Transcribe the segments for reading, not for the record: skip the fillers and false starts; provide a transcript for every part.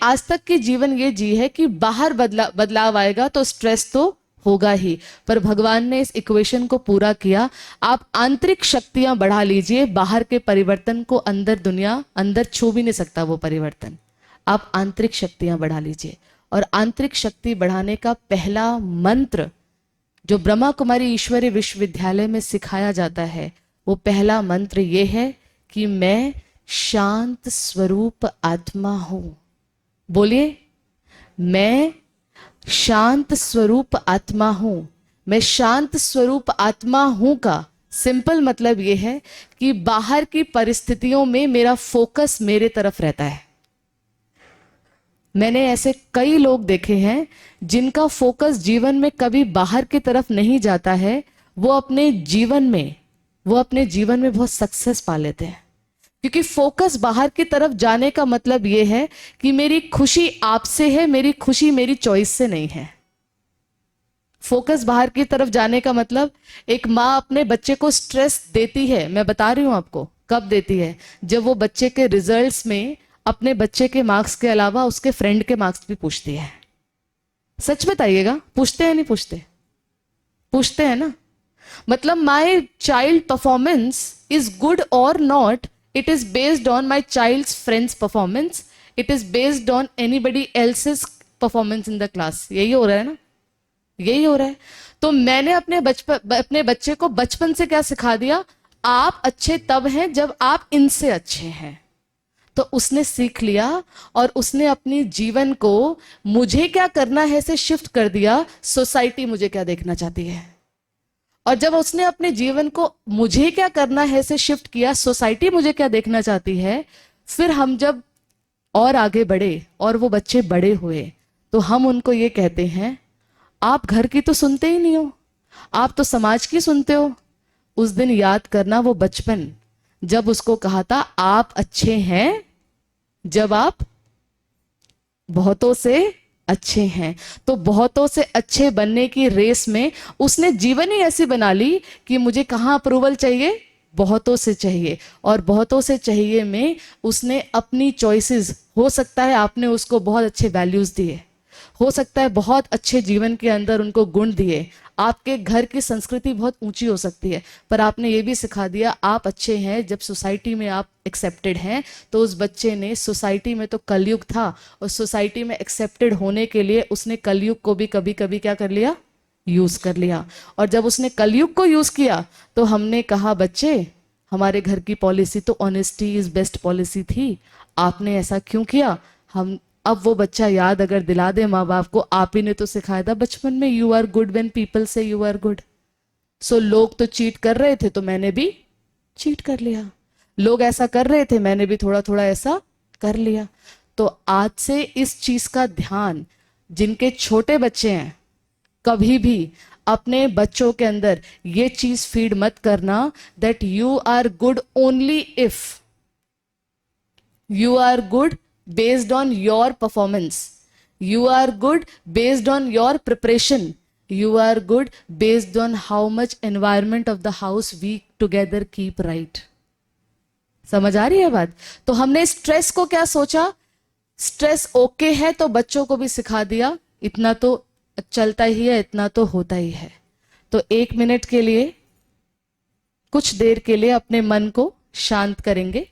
आज तक के जीवन ये जी है कि बाहर बदलाव आएगा तो स्ट्रेस तो होगा ही, पर भगवान ने इस इक्वेशन को पूरा किया। आप आंतरिक शक्तियां बढ़ा लीजिए, बाहर के परिवर्तन को अंदर दुनिया अंदर छू भी नहीं सकता वो परिवर्तन। आप आंतरिक शक्तियां बढ़ा लीजिए, और आंतरिक शक्ति बढ़ाने का पहला मंत्र जो ब्रह्मा कुमारी ईश्वरीय विश्वविद्यालय में सिखाया जाता है, वो पहला मंत्र ये है कि मैं शांत स्वरूप आत्मा हूं। बोलिए, मैं शांत स्वरूप आत्मा हूं। मैं शांत स्वरूप आत्मा हूं का सिंपल मतलब यह है कि बाहर की परिस्थितियों में मेरा फोकस मेरे तरफ रहता है। मैंने ऐसे कई लोग देखे हैं जिनका फोकस जीवन में कभी बाहर की तरफ नहीं जाता है, वो अपने जीवन में बहुत सक्सेस पा लेते हैं। क्योंकि फोकस बाहर की तरफ जाने का मतलब यह है कि मेरी खुशी आपसे है, मेरी खुशी मेरी चॉइस से नहीं है। फोकस बाहर की तरफ जाने का मतलब, एक माँ अपने बच्चे को स्ट्रेस देती है, मैं बता रही हूं आपको कब देती है, जब वो बच्चे के रिजल्ट्स में अपने बच्चे के मार्क्स के अलावा उसके फ्रेंड के मार्क्स भी पूछती है। सच बताइएगा, पूछते हैं नहीं पूछते? पूछते हैं ना। मतलब my child performance is good और not, it is based on my child's friends performance, it is based on anybody else's performance in the class। यही हो रहा है ना, यही हो रहा है। तो मैंने अपने बच्चे को बचपन से क्या सिखा दिया, आप अच्छे तब हैं जब आप इनसे अच्छे हैं। तो उसने सीख लिया और उसने अपनी जीवन को मुझे क्या करना है से शिफ्ट कर दिया, सोसाइटी मुझे क्या देखना चाहती है। और जब उसने अपने जीवन को मुझे क्या करना है से शिफ्ट किया, सोसाइटी मुझे क्या देखना चाहती है, फिर हम जब और आगे बढ़े और वो बच्चे बड़े हुए, तो हम उनको ये कहते हैं, आप घर की तो सुनते ही नहीं हो, आप तो समाज की सुनते हो। उस दिन याद करना वो बचपन, जब उसको कहा था आप अच्छे हैं जब आप बहुतों से अच्छे हैं। तो बहुतों से अच्छे बनने की रेस में उसने जीवन ही ऐसी बना ली कि मुझे कहाँ अप्रूवल चाहिए, बहुतों से चाहिए। और बहुतों से चाहिए में उसने अपनी चॉइसेस, हो सकता है आपने उसको बहुत अच्छे वैल्यूज दिए, हो सकता है बहुत अच्छे जीवन के अंदर उनको गुण दिए, आपके घर की संस्कृति बहुत ऊंची हो सकती है, पर आपने ये भी सिखा दिया आप अच्छे हैं जब सोसाइटी में आप एक्सेप्टेड हैं। तो उस बच्चे ने, सोसाइटी में तो कलयुग था, और सोसाइटी में एक्सेप्टेड होने के लिए उसने कलयुग को भी कभी कभी क्या कर लिया, यूज कर लिया। और जब उसने कलयुग को यूज किया तो हमने कहा बच्चे, हमारे घर की पॉलिसी तो ऑनेस्टी इज बेस्ट पॉलिसी थी, आपने ऐसा क्यों किया। हम अब वो बच्चा याद अगर दिला दे माँ बाप को, आप ही ने तो सिखाया था बचपन में, you are good when people say you are good. So लोग तो चीट कर रहे थे तो मैंने भी चीट कर लिया, लोग ऐसा कर रहे थे मैंने भी थोड़ा थोड़ा ऐसा कर लिया। तो आज से इस चीज का ध्यान, जिनके छोटे बच्चे हैं, कभी भी अपने बच्चों के अंदर ये चीज फीड मत करना that you are good only if you are good based on your performance, you are good based on your preparation, you are good based on how much environment of the house we together keep right। समझ आ रही है बात? तो हमने stress को क्या सोचा, stress okay है, तो बच्चों को भी सिखा दिया इतना तो चलता ही है, इतना तो होता ही है। तो 1 मिनट के लिए, कुछ देर के लिए अपने मन को शांत करेंगे।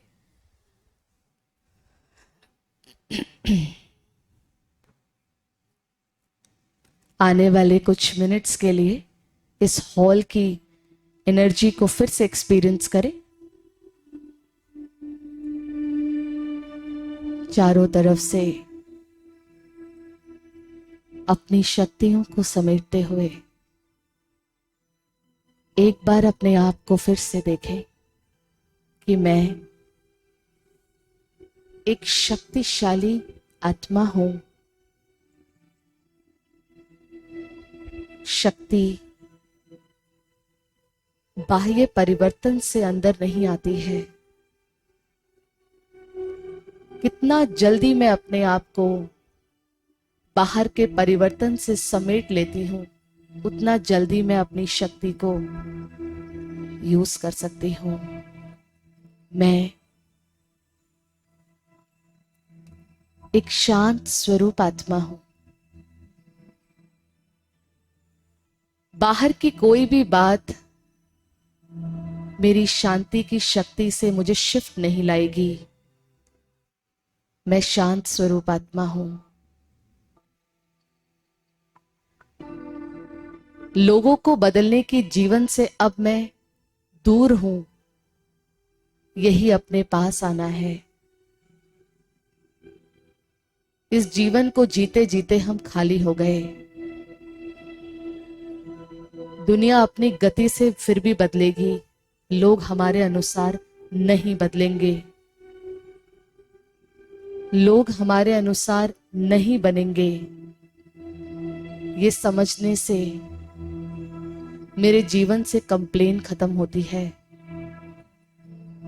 आने वाले कुछ मिनट्स के लिए इस हॉल की एनर्जी को फिर से एक्सपीरियंस करें। चारों तरफ से अपनी शक्तियों को समेटते हुए एक बार अपने आप को फिर से देखें कि मैं एक शक्तिशाली आत्मा हूं। शक्ति बाह्य परिवर्तन से अंदर नहीं आती है। कितना जल्दी मैं अपने आप को बाहर के परिवर्तन से समेट लेती हूं, उतना जल्दी मैं अपनी शक्ति को यूज कर सकती हूं। मैं एक शांत स्वरूप आत्मा हूं। बाहर की कोई भी बात मेरी शांति की शक्ति से मुझे शिफ्ट नहीं लाएगी। मैं शांत स्वरूप आत्मा हूं। लोगों को बदलने की जीवन से अब मैं दूर हूं। यही अपने पास आना है। इस जीवन को जीते जीते हम खाली हो गए। दुनिया अपनी गति से फिर भी बदलेगी, लोग हमारे अनुसार नहीं बदलेंगे। लोग हमारे अनुसार नहीं बनेंगे। ये समझने से मेरे जीवन से कंप्लेन खत्म होती है,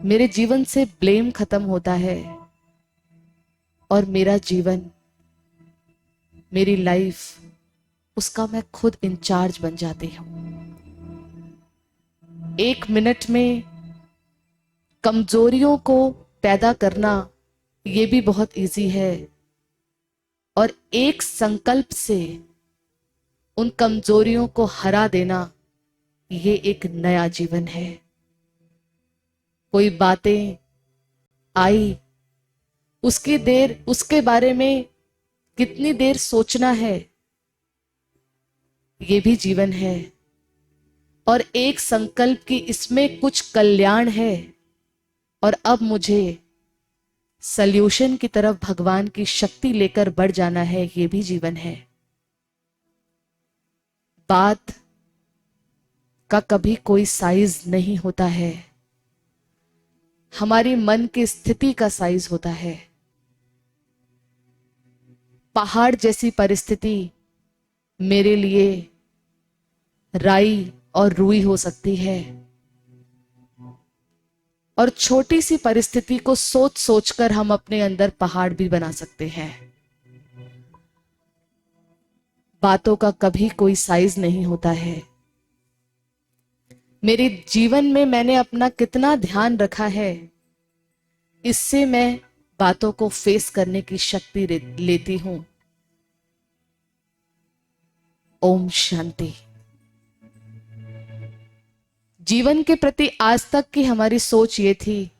मेरे जीवन से ब्लेम खत्म होता है और मेरा जीवन, मेरी लाइफ, उसका मैं खुद इंचार्ज बन जाती हूं। 1 मिनट में कमजोरियों को पैदा करना ये भी बहुत इजी है और एक संकल्प से उन कमजोरियों को हरा देना ये एक नया जीवन है। कोई बातें आई, उसके बारे में कितनी देर सोचना है, ये भी जीवन है। और एक संकल्प की इसमें कुछ कल्याण है और अब मुझे सल्यूशन की तरफ भगवान की शक्ति लेकर बढ़ जाना है, ये भी जीवन है। बात का कभी कोई साइज नहीं होता है, हमारी मन की स्थिति का साइज होता है। पहाड़ जैसी परिस्थिति मेरे लिए राई और रुई हो सकती है और छोटी सी परिस्थिति को सोच सोचकर हम अपने अंदर पहाड़ भी बना सकते हैं। बातों का कभी कोई साइज नहीं होता है। मेरे जीवन में मैंने अपना कितना ध्यान रखा है, इससे मैं बातों को फेस करने की शक्ति लेती हूं। ओम शांति। जीवन के प्रति आज तक की हमारी सोच ये थी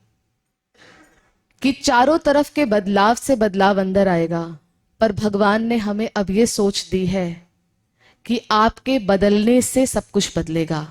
कि चारों तरफ के बदलाव से बदलाव अंदर आएगा, पर भगवान ने हमें अब ये सोच दी है कि आपके बदलने से सब कुछ बदलेगा।